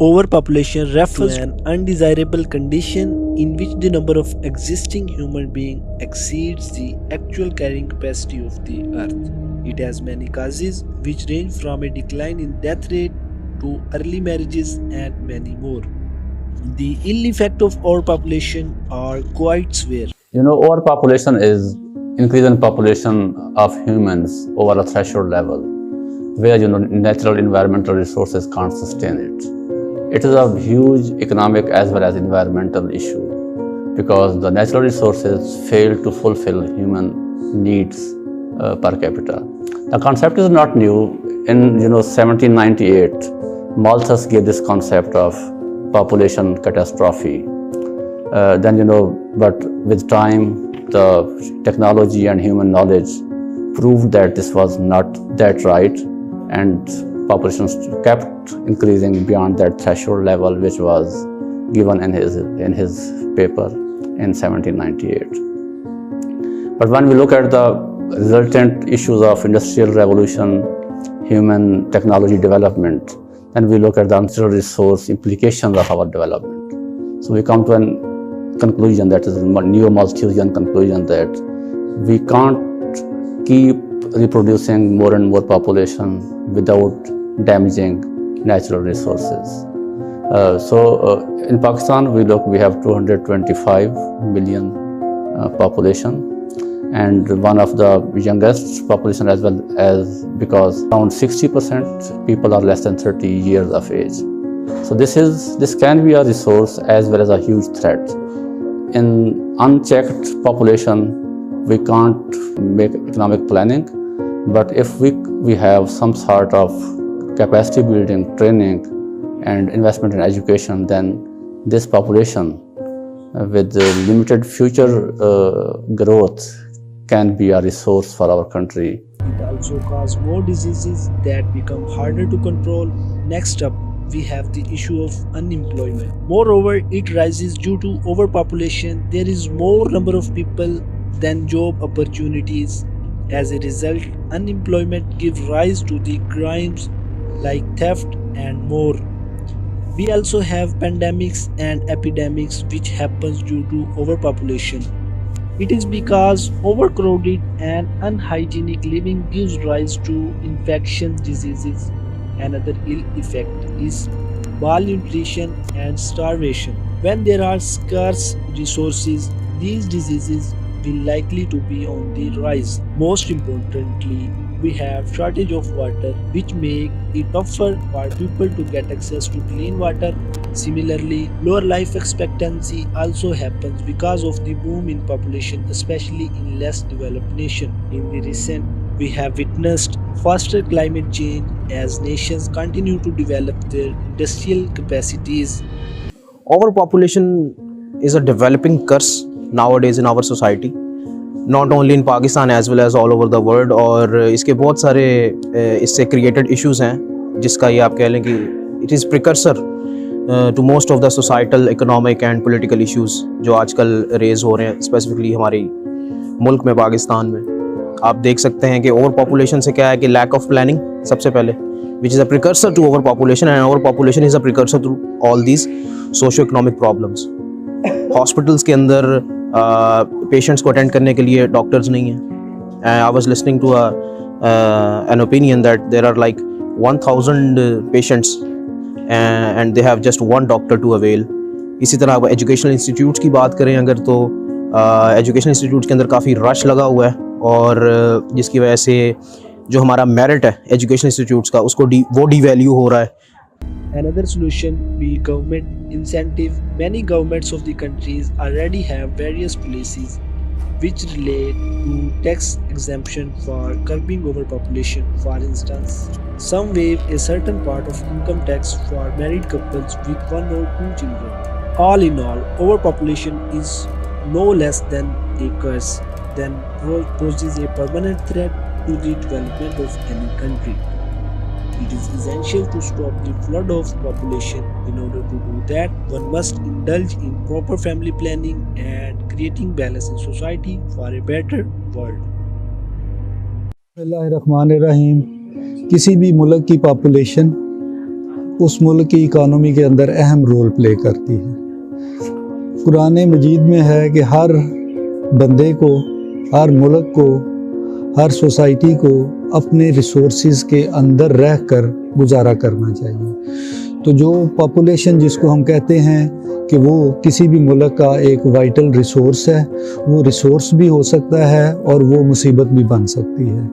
Overpopulation refers to an undesirable condition in which the number of existing human beings exceeds the actual carrying capacity of the earth. It has many causes which range from a decline in death rate to early marriages and many more. The ill effects of overpopulation are quite severe. Overpopulation is increase in population of humans over a threshold level, where natural environmental resources can't sustain it. It is a huge economic as well as environmental issue because the natural resources fail to fulfill human needs per capita. The concept is not new. In 1798, Malthus gave this concept of population catastrophe. But with time, the technology and human knowledge proved that this was not that right, and populations kept increasing beyond that threshold level, which was given in his paper in 1798. But when we look at the resultant issues of industrial revolution, human technology development, and we look at the natural resource implications of our development, so we come to a conclusion that is a neo-Malthusian conclusion that we can't keep reproducing more and more population without damaging natural resources. In Pakistan, we have 225 million population, and one of the youngest population as well as because around 60% people are less than 30 years of age. So this can be a resource as well as a huge threat. In unchecked population, we can't make economic planning, but if we have some sort of capacity building, training, and investment in education, then this population with limited future growth can be a resource for our country. It also causes more diseases that become harder to control. Next up, we have the issue of unemployment. Moreover, it rises due to overpopulation. There is more number of people than job opportunities. As a result, unemployment gives rise to the crimes like theft and more. We also have pandemics and epidemics which happens due to overpopulation. It is because overcrowded and unhygienic living gives rise to infectious diseases. Another ill effect is malnutrition and starvation. When there are scarce resources, these diseases will likely to be on the rise. Most importantly, we have shortage of water, which make it tougher for people to get access to clean water. Similarly, lower life expectancy also happens because of the boom in population, especially in less developed nations. In the recent, we have witnessed faster climate change as nations continue to develop their industrial capacities. Overpopulation is a developing curse nowadays in our society, not only in Pakistan as well as all over the world. और इसके बहुत सारे इससे created issues हैं जिसका ये आप कह लें कि it is precursor to most of the societal, economic and political issues जो आजकल raise हो रहे हैं specifically हमारे मुल्क में, पाकिस्तान में. आप देख सकते हैं कि ओवर पॉपुलेशन से क्या है कि लैक ऑफ प्लानिंग सबसे पहले, which is a precursor to overpopulation, and overpopulation is a precursor to all these socio economic problems. Hospitals के अंदर पेशेंट्स को अटेंड करने के लिए डॉक्टर्स नहीं हैं. I was listening to an opinion that there are like 1000 patients and they have just one doctor to avail. इसी तरह एजुकेशनल इंस्टीट्यूट्स की बात करें अगर, तो एजुकेशनल इंस्टीट्यूट्स के अंदर काफ़ी रश लगा हुआ है, और जिसकी वजह से जो हमारा मेरिट है एजुकेशन इंस्टीट्यूट्स का उसको वो डिवैल्यू हो रहा है. Another solution be government incentive. Many governments of the countries already have various policies which relate to tax exemption for curbing overpopulation. For instance, some waive a certain part of income tax for married couples with 1 or 2 children. All in all, overpopulation is no less than a curse then poses a permanent threat to the development of any country. It is essential to stop the flood of population. In order to do that, one must indulge in proper family planning and creating balance in society for a better world. बिस्मिल्लाहिर्रहमानिर्रहीम. किसी भी मुल्क की population उस मुल्क की economy के अंदर अहम रोल प्ले करती है। कुरान मजीद में है कि हर बंदे को, हर मुल्क को, हर सोसाइटी को अपने रिसोर्सेज के अंदर रह कर गुजारा करना चाहिए। तो जो पॉपुलेशन जिसको हम कहते हैं कि वो किसी भी मुल्क का एक वाइटल रिसोर्स है, वो रिसोर्स भी हो सकता है और वो मुसीबत भी बन सकती है।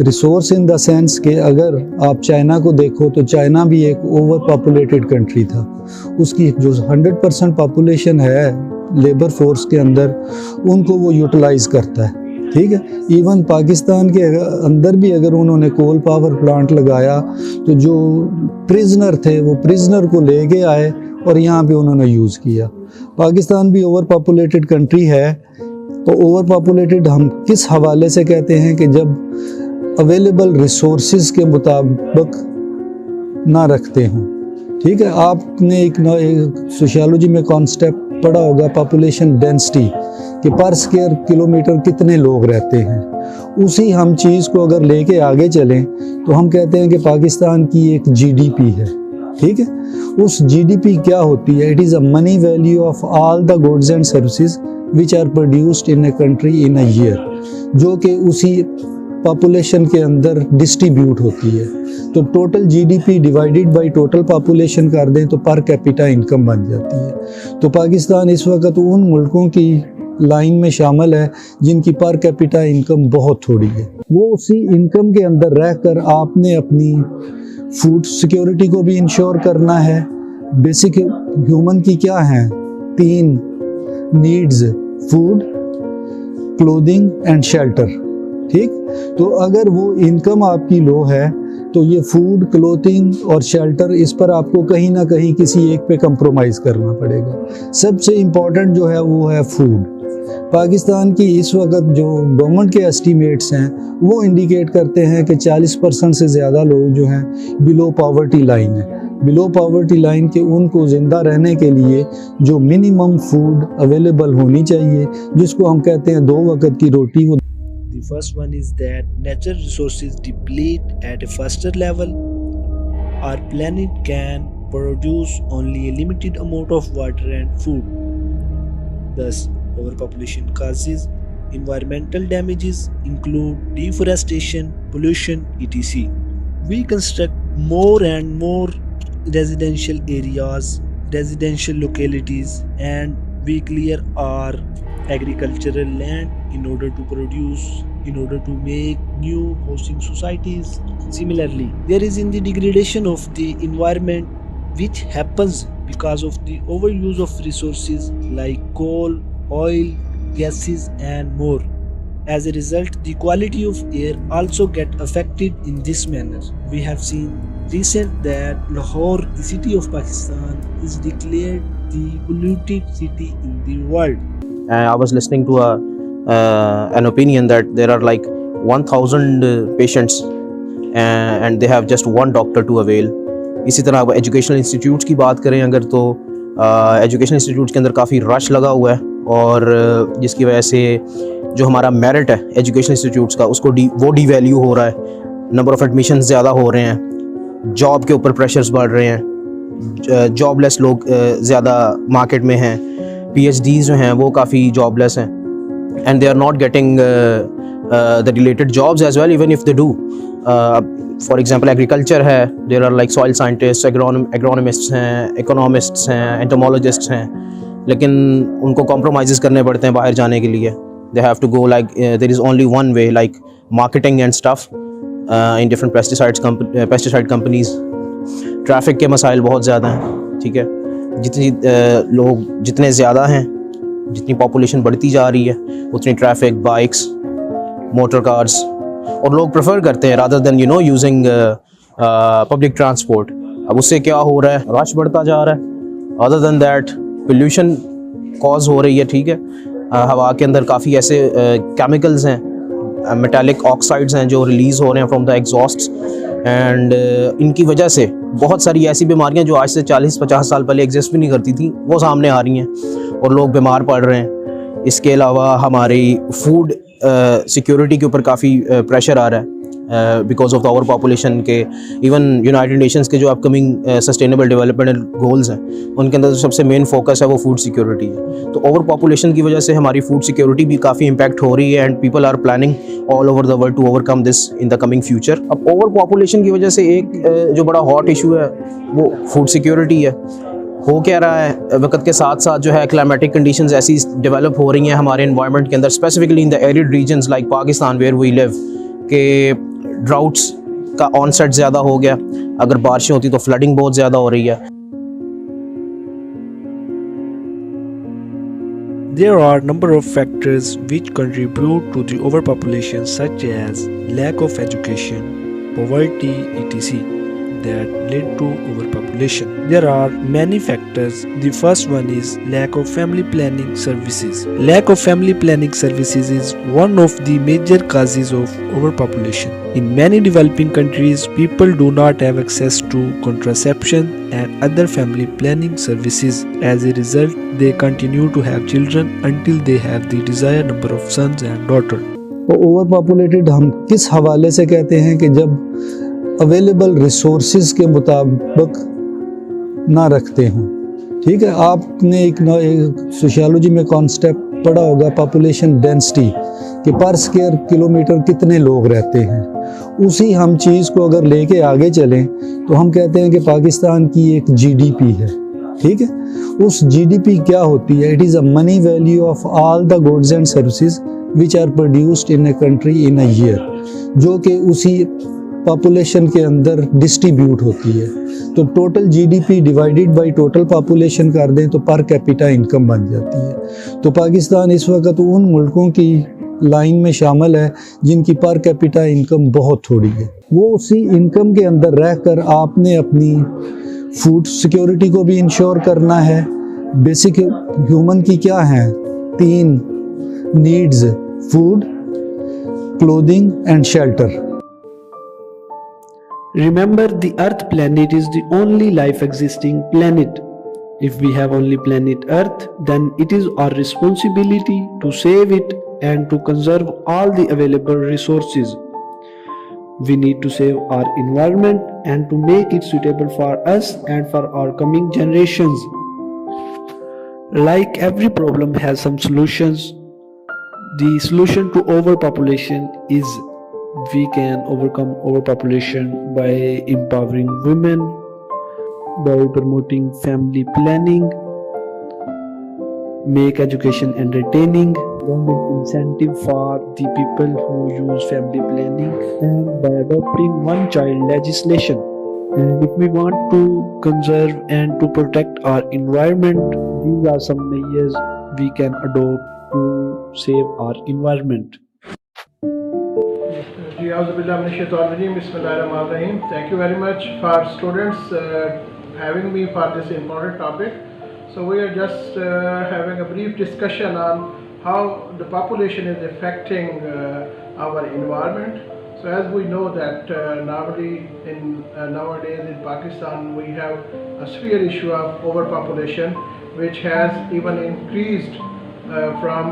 रिसोर्स इन द सेंस कि अगर आप चाइना को देखो तो चाइना भी एक ओवर पॉपुलेटेड कंट्री था। उसकी जो 100% पॉपुलेशन है लेबर फोर्स के अंदर, उनको वो यूटिलाइज़ करता है, ठीक है। इवन पाकिस्तान के अंदर भी अगर उन्होंने कोल पावर प्लांट लगाया तो जो प्रिजनर थे वो प्रिजनर को ले के आए और यहाँ पे उन्होंने यूज़ किया। पाकिस्तान भी ओवर पॉपुलेटेड कंट्री है। तो ओवर पॉपुलेटेड हम किस हवाले से कहते हैं कि जब अवेलेबल रिसोर्सेज के मुताबिक ना रखते हों, ठीक है। आपने एक सोशियोलॉजी में कॉन्सेप्ट पढ़ा होगा पॉपुलेशन डेंसिटी, कि पर स्क्वायर किलोमीटर कितने लोग रहते हैं। उसी हम चीज़ को अगर लेके आगे चलें तो हम कहते हैं कि पाकिस्तान की एक जीडीपी है, ठीक है। उस जीडीपी क्या होती है? It is a money value of all the goods and services which are produced in a country in a year, जो कि उसी पॉपुलेशन के अंदर डिस्ट्रीब्यूट होती है। तो total GDP divided by total population कर दें तो पर कैपिटा इनकम बन जाती है। तो पाकिस्तान इस वक्त उन मुल्कों की लाइन में शामिल है जिनकी पर कैपिटा इनकम बहुत थोड़ी है। वो उसी इनकम के अंदर रहकर आपने अपनी फूड सिक्योरिटी को भी इंश्योर करना है। बेसिक ह्यूमन की क्या हैं? 3 needs, food, clothing and shelter, ठीक। तो अगर वो इनकम आपकी लो है तो ये फूड, क्लोथिंग और शेल्टर, इस पर आपको कहीं ना कहीं किसी एक पे कंप्रोमाइज़ करना पड़ेगा। सबसे इम्पॉर्टेंट जो है वो है फूड। पाकिस्तान की इस वक्त जो गवर्नमेंट के एस्टीमेट्स हैं वो इंडिकेट करते हैं कि 40% से ज़्यादा लोग जो हैं बिलो पॉवर्टी लाइन है। बिलो पॉवर्टी लाइन के उनको ज़िंदा रहने के लिए जो मिनिमम फूड अवेलेबल होनी चाहिए, जिसको हम कहते हैं 2 वक्त की रोटी, वो The first one is that natural resources deplete at a faster level. Our planet can produce only a limited amount of water and food. Thus, overpopulation causes environmental damages include deforestation, pollution, etc. We construct more and more residential areas, residential localities, and we clear our agricultural land in order to make new housing societies. Similarly, there is in the degradation of the environment which happens because of the overuse of resources like coal, oil, gases and more. As a result, the quality of air also get affected in this manner. We have seen recent that Lahore, the city of Pakistan, is declared the polluted city in the world. I was listening to an opinion that there are like 1000 patients and they have just one doctor to avail. इसी तरह educational institutes की बात करें अगर तो educational institutes के अंदर काफ़ी रश लगा हुआ है और जिसकी वजह से जो हमारा मेरिट है एजुकेशनल इंस्टीट्यूट्स का उसको वो डीवैल्यू हो रहा है। नंबर ऑफ़ एडमिशन ज़्यादा हो रहे हैं, जॉब के ऊपर प्रेशर्स बढ़ रहे हैं, जॉबलेस लोग ज़्यादा मार्केट में हैं, PhDs जो हैं वो काफ़ी जॉबलेस हैं and they are not getting the related jobs as well even if they do. For example, agriculture है, there are like soil scientists, agronomists हैं, economists हैं, entomologists हैं, लेकिन उनको compromises करने पड़ते हैं बाहर जाने के लिए. They have to go like there is only one way like marketing and stuff in different pesticide companies. Traffic के मसाइल बहुत ज़्यादा हैं, ठीक है। जितने ज़्यादा हैं, जितनी पॉपुलेशन बढ़ती जा रही है उतनी ट्रैफिक, बाइक्स, मोटर कार्स, और लोग प्रेफर करते हैं rather than using public transport. अब उससे क्या हो रहा है? रश बढ़ता जा रहा है। Other than that pollution cause हो रही है, ठीक है। हवा के अंदर काफ़ी ऐसे केमिकल्स हैं, मेटालिक ऑक्साइड्स हैं जो रिलीज़ हो रहे हैं फ्रॉम द एग्जॉस्ट एंड इनकी वजह से बहुत सारी ऐसी बीमारियां जो आज से 40-50 साल पहले एग्जिस्ट भी नहीं करती थी वो सामने आ रही हैं और लोग बीमार पड़ रहे हैं। इसके अलावा हमारी फूड सिक्योरिटी के ऊपर काफ़ी प्रेशर आ रहा है। Because of the over population के। इवन यूनाइटेड नेशंस के जो अपकमिंग सस्टेनेबल डेवलपमेंट गोल्स हैं उनके अंदर सबसे मेन फोकस है वो फूड सिक्योरिटी है। तो ओवर पॉपुलेशन की वजह से हमारी फूड सिक्योरिटी भी काफ़ी इम्पैक्ट हो रही है and people are planning all over the world to overcome this in the coming future. अब ओवर पॉपुलेशन की वजह से एक जो बड़ा हॉट इशू है वो फूड सिक्योरिटी है। हो क्या रहा है, वक्त के साथ साथ जो है क्लाइमेटिक कंडीशंस ऐसी डेवलप हो रही हैं हमारे एनवायरनमेंट के अंदर, specifically in the arid regions like Pakistan where we live, के ड्राउट्स का ऑनसेट ज़्यादा हो गया। अगर बारिशें होती तो फ्लडिंग बहुत ज़्यादा हो रही है। There are number of factors which contribute to the overpopulation such as lack of education, poverty, etc. that lead to overpopulation. There are many factors. The first one is lack of family planning services. Lack of family planning services is one of the major causes of overpopulation. In many developing countries, people do not have access to contraception and other family planning services. As a result, they continue to have children until they have the desired number of sons and daughters. तो over populated हम किस हवाले से कहते हैं कि जब available resources के मुताबिक ना रखते हों। ठीक है, आपने एक सोशियोलॉजी में कॉन्सेप्ट पढ़ा होगा पॉपुलेशन डेंसिटी, कि पर स्क्वायर किलोमीटर कितने लोग रहते हैं। उसी हम चीज़ को अगर लेके आगे चलें तो हम कहते हैं कि पाकिस्तान की एक जीडीपी है। ठीक है, उस जीडीपी क्या होती है? It is a money value of all the goods and services which are produced in a country in a year, जो कि उसी पॉपुलेशन के अंदर डिस्ट्रीब्यूट होती है। तो total GDP divided by total population कर दें तो पर कैपिटा इनकम बन जाती है। तो पाकिस्तान इस वक्त उन मुल्कों की लाइन में शामिल है जिनकी पर कैपिटा इनकम बहुत थोड़ी है। वो उसी इनकम के अंदर रहकर आपने अपनी फूड सिक्योरिटी को भी इंश्योर करना है। बेसिक ह्यूमन की क्या हैं? 3 needs: food, clothing and shelter. Remember, the Earth planet is the only life existing planet. If we have only planet Earth, then it is our responsibility to save it and to conserve all the available resources. We need to save our environment and to make it suitable for us and for our coming generations. Like every problem has some solutions, the solution to overpopulation is we can overcome overpopulation by empowering women, by promoting family planning, make education entertaining, government incentive for the people who use family planning, and by adopting one-child legislation. And if we want to conserve and to protect our environment, these are some measures we can adopt to save our environment. Thank you very much for students having me for this important topic. So we are just having a brief discussion on how the population is affecting our environment. So as we know that nowadays in Pakistan we have a severe issue of overpopulation, which has even increased from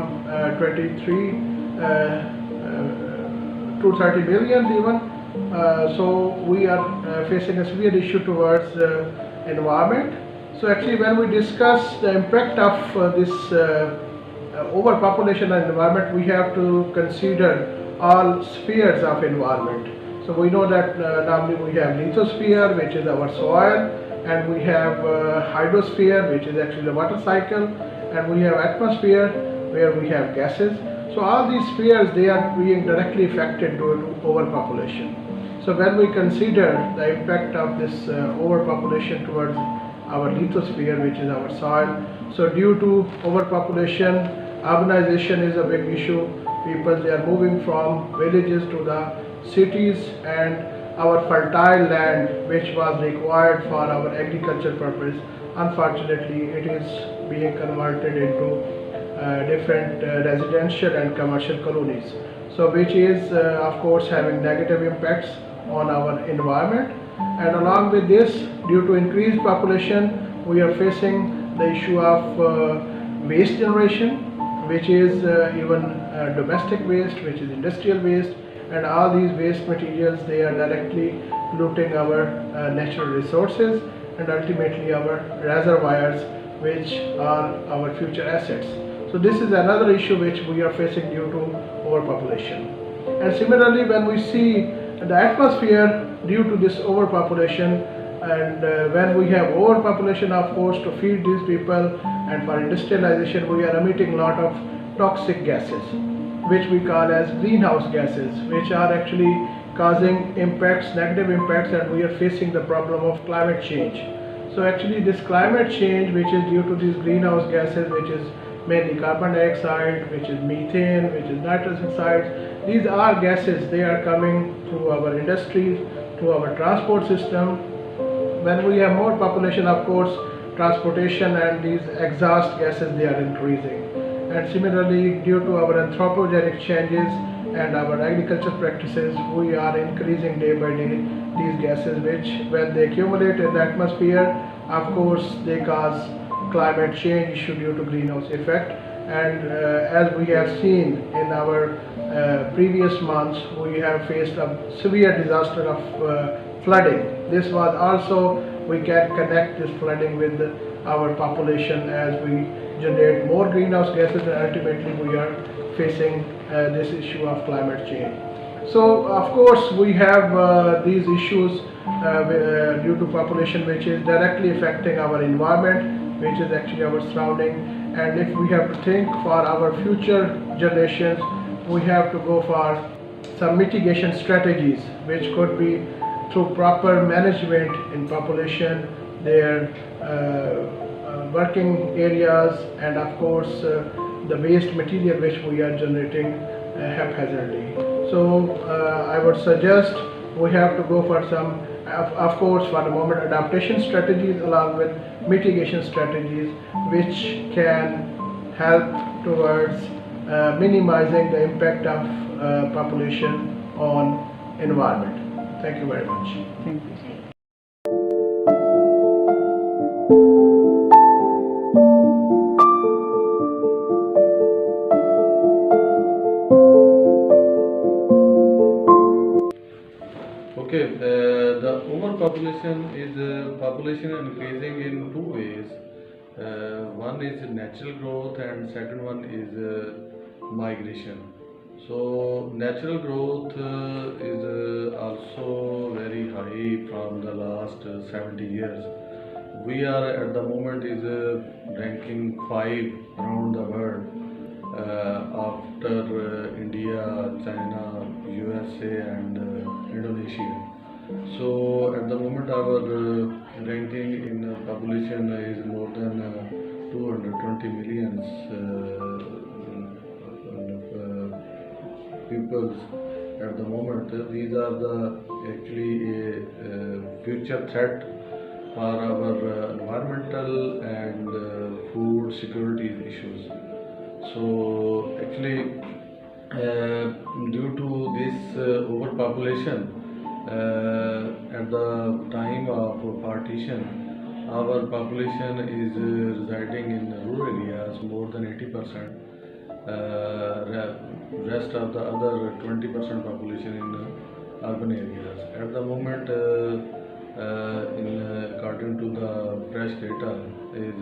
23 to 30 million even. So we are facing a severe issue towards environment. So actually when we discuss the impact of this overpopulation and environment, we have to consider all spheres of environment. So we know that normally we have lithosphere, which is our soil, and we have hydrosphere, which is actually the water cycle, and we have atmosphere where we have gases. So all these spheres, they are being directly affected due to overpopulation. So when we consider the impact of this overpopulation towards our lithosphere, which is our soil, so due to overpopulation, urbanization is a big issue. People, they are moving from villages to the cities, and our fertile land, which was required for our agriculture purpose, unfortunately it is being converted into different residential and commercial colonies, so which is of course having negative impacts on our environment. And along with this, due to increased population, we are facing the issue of waste generation, which is even domestic waste, which is industrial waste, and all these waste materials, they are directly polluting our natural resources and ultimately our reservoirs, which are our future assets. So this is another issue which we are facing due to overpopulation. And similarly, when we see the atmosphere due to this overpopulation, and when we have overpopulation, of course, to feed these people and for industrialization, we are emitting a lot of toxic gases, which we call as greenhouse gases, which are actually causing impacts, negative impacts, and we are facing the problem of climate change. So actually this climate change, which is due to these greenhouse gases, which is mainly carbon dioxide, which is methane, which is nitrous oxides, these are gases, they are coming through our industries, through our transport system. When we have more population, of course, transportation and these exhaust gases, they are increasing. And similarly, due to our anthropogenic changes and our agriculture practices, we are increasing day by day these gases, which when they accumulate in the atmosphere, of course, they cause climate change issue due to greenhouse effect. And as we have seen in our previous months, we have faced a severe disaster of flooding. This was also, we can connect this flooding with our population as we generate more greenhouse gases, and ultimately we are facing this issue of climate change. So of course we have these issues due to population, which is directly affecting our environment, which is actually our surrounding. And if we have to think for our future generations, we have to go for some mitigation strategies, which could be through proper management in population, their working areas, and of course the waste material which we are generating haphazardly. So I would suggest we have to go for some, of course, for the moment, adaptation strategies along with mitigation strategies, which can help towards minimizing the impact of population on environment. Thank you very much. Thank you. Okay, the overpopulation is population increasing in two ways. One is natural growth and second one is migration. So natural growth is also very high from the last 70 years. We are at the moment is ranking 5 around the world after India, China, USA and Indonesia. So at the moment our ranking in population is more than 220 million people at the moment. These are the actually a future threat for our environmental and food security issues. So actually due to this overpopulation at the time of partition, our population is residing in rural areas more than 80%. Rest of the other 20% population in urban areas. At the moment, according to the fresh data, is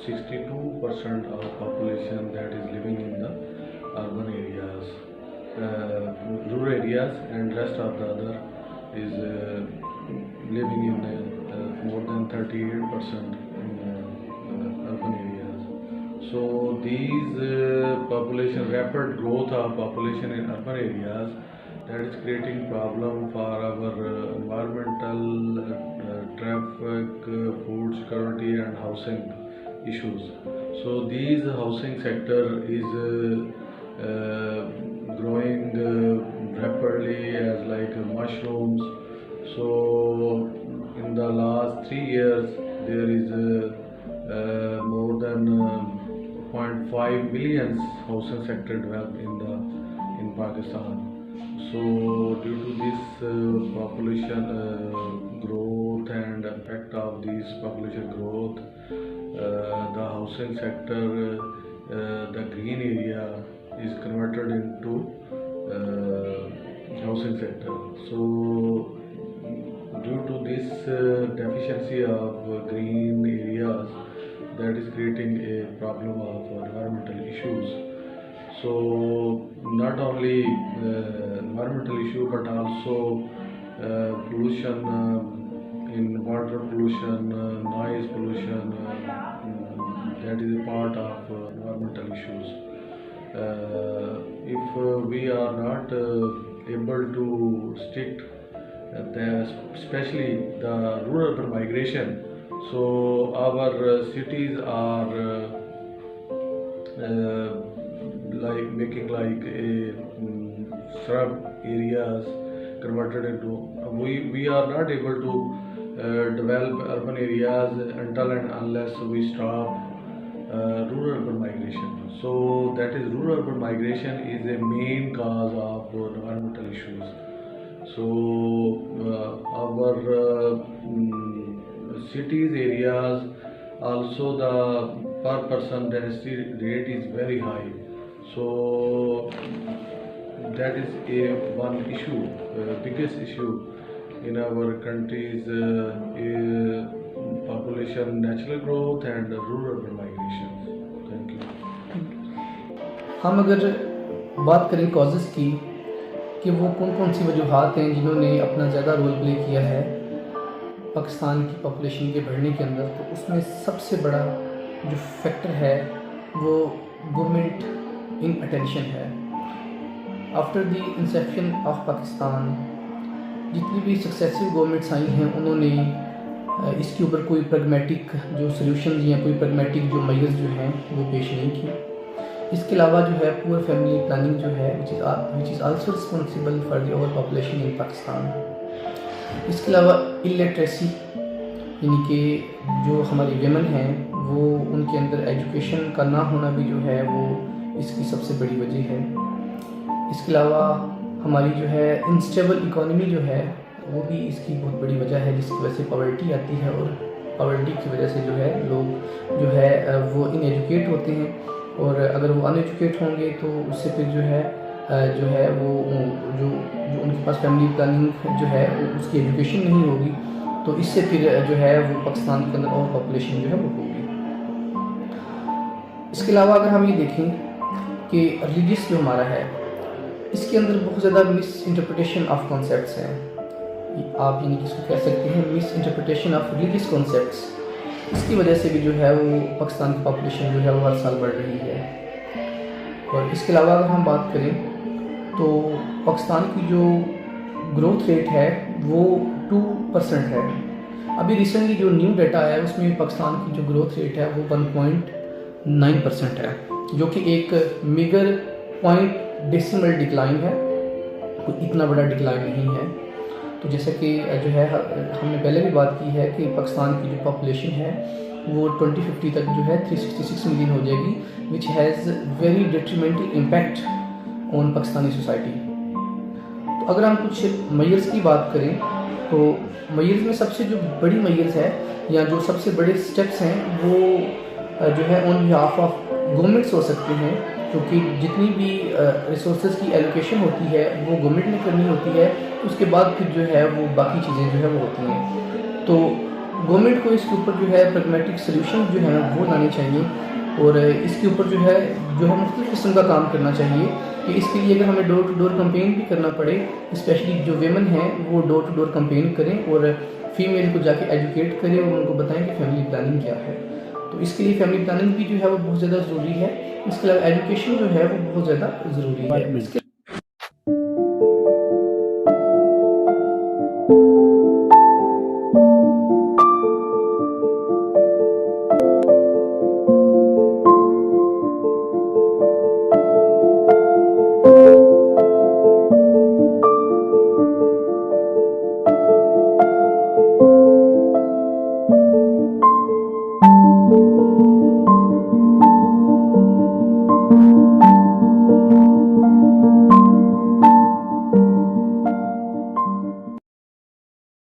62% of population that is living in the urban areas, rural areas, and rest of the other is living in more than 38% in urban areas. So these rapid growth of population in urban areas, that is creating problem for our environmental, traffic, food security and housing issues. So these housing sector is growing rapidly as like mushrooms. So in the last 3 years there is more than 0.5 million housing sector developed in Pakistan. So due to this population growth and effect of this population growth, the housing sector, the green area is converted into housing sector. So due to this deficiency of green areas, that is creating a problem of environmental issues. So not only environmental issue but also pollution in water pollution, noise pollution, that is a part of environmental issues. If we are not able to stick especially the rural urban migration, so our cities are like making like a shrub areas converted into we are not able to develop urban areas until and unless we stop rural urban migration. So that is rural urban migration is a main cause of environmental issues. So our cities areas also the per person density rate is very high. So that is a one issue, biggest issue in our country's population natural growth and rural urban migration. Thank you. हम अगर बात करें causes की कि वो कौन कौन सी वजूहात हैं जिन्होंने अपना ज़्यादा रोल प्ले किया है पाकिस्तान की पॉपुलेशन के बढ़ने के अंदर, तो उसमें सबसे बड़ा जो फैक्टर है वो गवर्नमेंट इन अटेंशन है। After the Inception of Pakistan जितनी भी सक्सेसिव गवर्नमेंट्स आई हैं उन्होंने इसके ऊपर कोई प्रैग्मेटिक जो सॉल्यूशन या कोई प्रैग्मेटिक जो मेजर्स जो हैं वो पेश नहीं की। इसके अलावा जो है पुअर फैमिली प्लानिंग जो है which is also responsible for the over population in Pakistan. इसके अलावा इलिटरेसी यानी कि जो हमारी वेमेन हैं वो उनके अंदर एजुकेशन का ना होना भी जो है वो इसकी सबसे बड़ी वजह है। इसके अलावा हमारी जो है इनस्टेबल इकोनॉमी जो है वो भी इसकी बहुत बड़ी वजह है, जिसकी वजह से पॉवर्टी आती है और पॉवर्टी की वजह से जो है लोग जो है वो इनएजुकेट होते हैं, और अगर वो अनएजुकेट होंगे तो उससे फिर जो है वो जो उनके पास फैमिली प्लानिंग जो है उसकी एजुकेशन नहीं होगी, तो इससे फिर जो है वो पाकिस्तान के अंदर और पॉपुलेशन जो है वो होगी। इसके अलावा अगर हम ये देखें कि रिलीजियस जो हमारा है इसके अंदर बहुत ज़्यादा मिस इंटरप्रिटेशन ऑफ कॉन्सेप्ट्स हैं। आप यानी कि इसको कह सकते हैं miss interpretation of religious concepts. इसकी वजह से भी जो है वो पाकिस्तान की पॉपुलेशन जो है वो हर साल बढ़ रही है। और इसके अलावा अगर हम बात करें तो पाकिस्तान की जो ग्रोथ रेट है वो 2% है। अभी रिसेंटली जो न्यू डाटा आया है उसमें पाकिस्तान की जो ग्रोथ रेट है वो 1.9% है, जो कि एक मेगर पॉइंट डेसिमल डिक्लाइन है, कोई इतना बड़ा डिक्लाइन नहीं है। तो जैसे कि जो है हमने पहले भी बात की है कि पाकिस्तान की जो पॉपुलेशन है वो 2050 तक जो है 366 मिलियन हो जाएगी, which has very detrimental impact on Pakistani society. तो अगर हम कुछ मेजर्स की बात करें तो मेजर्स में सबसे जो बड़ी मेजर्स है या जो सबसे बड़े स्टेप्स हैं वो जो है ऑन बिहाफ ऑफ गवर्नमेंट्स हो सकते हैं, क्योंकि जितनी भी रिसोर्सेज की एलोकेशन होती है वो गवर्नमेंट ने करनी होती है, उसके बाद फिर जो है वो बाकी चीज़ें जो है वो होती हैं। तो गवर्नमेंट को इसके ऊपर जो है प्रैग्मेटिक सॉल्यूशन जो है वो लाने चाहिए और इसके ऊपर जो है मुख्तलिफ़ किस्म का काम करना चाहिए कि इसके लिए अगर हमें डोर टू डोर कैंपेन भी करना पड़े, स्पेशली जो वेमेन हैं वो डोर टू डोर कैंपेन करें और फीमेल को जाके एजुकेट करें और उनको बताएं कि फैमिली प्लानिंग क्या है। तो इसके लिए फैमिली प्लानिंग भी जो है वो बहुत ज़्यादा ज़रूरी है। इसके अलावा एजुकेशन जो है वो बहुत ज़्यादा ज़रूरी है।